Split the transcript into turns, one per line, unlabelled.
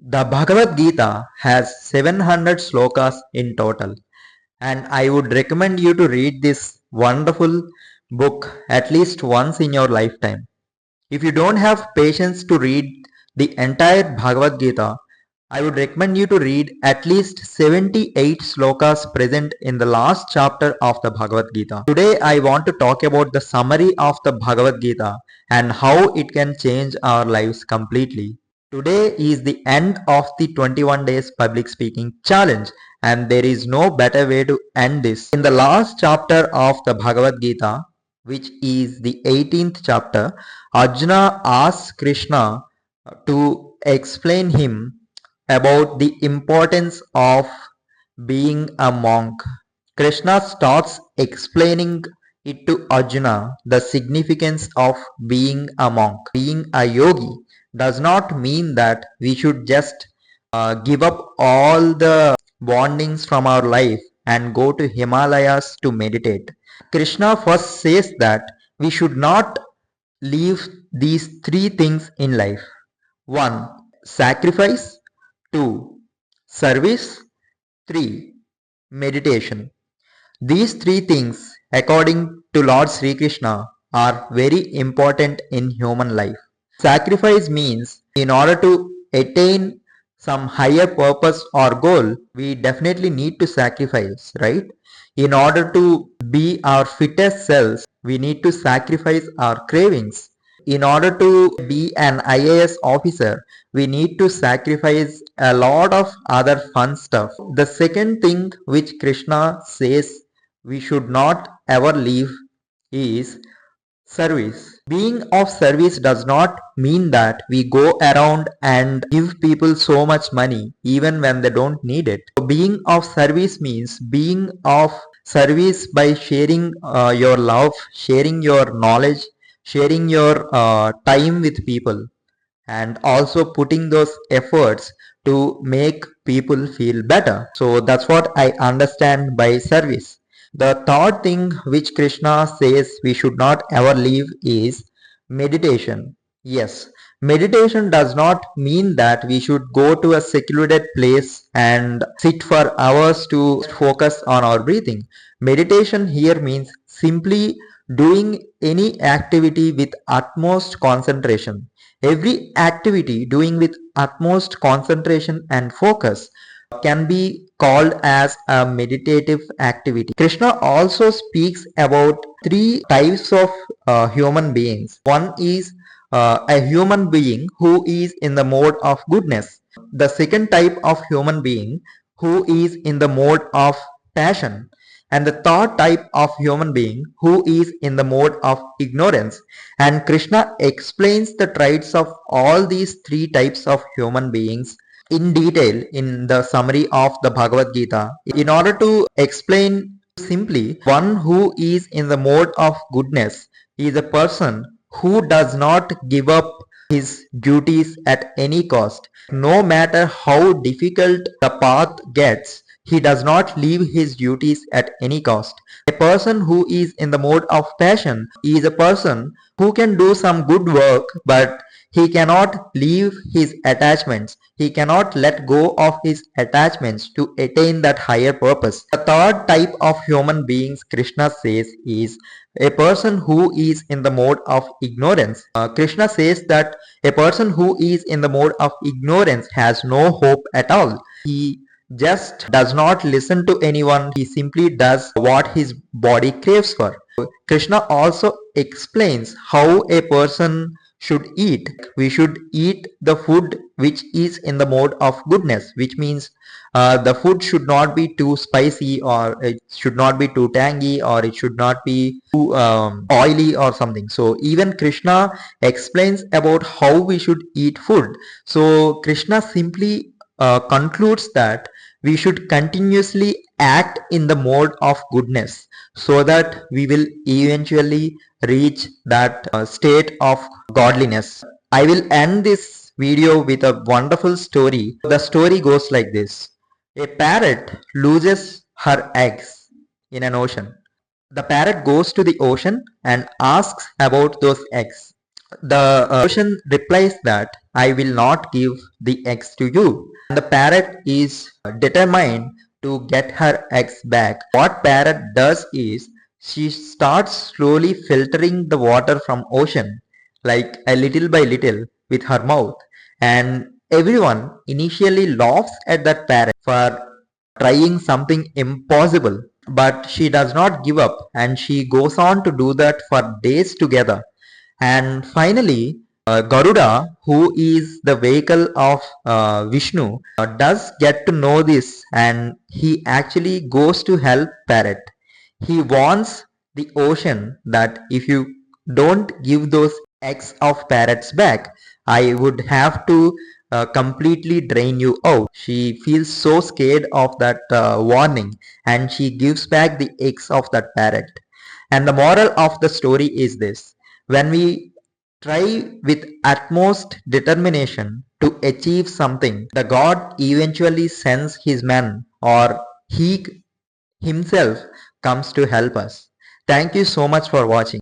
The Bhagavad Gita has 700 slokas in total, and I would recommend you to read this wonderful book at least once in your lifetime. If you don't have patience to read the entire Bhagavad Gita, I would recommend you to read at least 78 slokas present in the last chapter of the Bhagavad Gita. Today I want to talk about the summary of the Bhagavad Gita and how it can change our lives completely. Today is the end of the 21 days public speaking challenge, and there is no better way to end this. In the last chapter of the Bhagavad Gita, which is the 18th chapter, Arjuna asks Krishna to explain him about the importance of being a monk. Krishna starts explaining it to Arjuna, the significance of being a monk. Being a yogi does not mean that we should just give up all the bondings from our life and go to Himalayas to meditate. Krishna first says that we should not leave these three things in life. 1. Sacrifice. 2. Service. 3. Meditation. These three things, according to Lord Sri Krishna, are very important in human life. Sacrifice means in order to attain some higher purpose or goal, we definitely need to sacrifice, right? In order to be our fittest selves, we need to sacrifice our cravings. In order to be an IAS officer, we need to sacrifice a lot of other fun stuff. The second thing which Krishna says we should not ever leave is service. Being of service does not mean that we go around and give people so much money even when they don't need it. Being of service means being of service by sharing your love, sharing your knowledge, sharing your time with people, and also putting those efforts to make people feel better. So that's what I understand by service. The third thing which Krishna says we should not ever leave is meditation. Yes, meditation does not mean that we should go to a secluded place and sit for hours to focus on our breathing. Meditation here means simply doing any activity with utmost concentration. Every activity doing with utmost concentration and focus can be called as a meditative activity. Krishna also speaks about three types of human beings. One is a human being who is in the mode of goodness. The second type of human being who is in the mode of passion. And the third type of human being who is in the mode of ignorance. And Krishna explains the traits of all these three types of human beings in detail in the summary of the Bhagavad Gita. In order to explain simply, one who is in the mode of goodness is a person who does not give up his duties at any cost. No matter how difficult the path gets, he does not leave his duties at any cost. A person who is in the mode of passion is a person who can do some good work, but he cannot leave his attachments. He cannot let go of his attachments to attain that higher purpose. The third type of human beings Krishna says is a person who is in the mode of ignorance. Krishna says that a person who is in the mode of ignorance has no hope at all. He just does not listen to anyone. He simply does what his body craves for. Krishna also explains how a person should eat. We should eat the food which is in the mode of goodness, which means the food should not be too spicy, or it should not be too tangy, or it should not be too oily or something. So even Krishna explains about how we should eat food. So Krishna simply concludes that we should continuously act in the mode of goodness so that we will eventually reach that state of godliness. I will end this video with a wonderful story. The story goes like this. A parrot loses her eggs in an ocean. The parrot goes to the ocean and asks about those eggs. The ocean replies that I will not give the eggs to you. And the parrot is determined to get her eggs back. What parrot does is she starts slowly filtering the water from ocean, like a little by little with her mouth. And everyone initially laughs at that parrot for trying something impossible. But she does not give up and she goes on to do that for days together. And finally, Garuda, who is the vehicle of Vishnu, does get to know this and he actually goes to help Parrot. He warns the ocean that if you don't give those eggs of parrots back, I would have to completely drain you out. She feels so scared of that warning and she gives back the eggs of that parrot. And the moral of the story is this: when we try with utmost determination to achieve something, the God eventually sends his man or he himself comes to help us. Thank you so much for watching.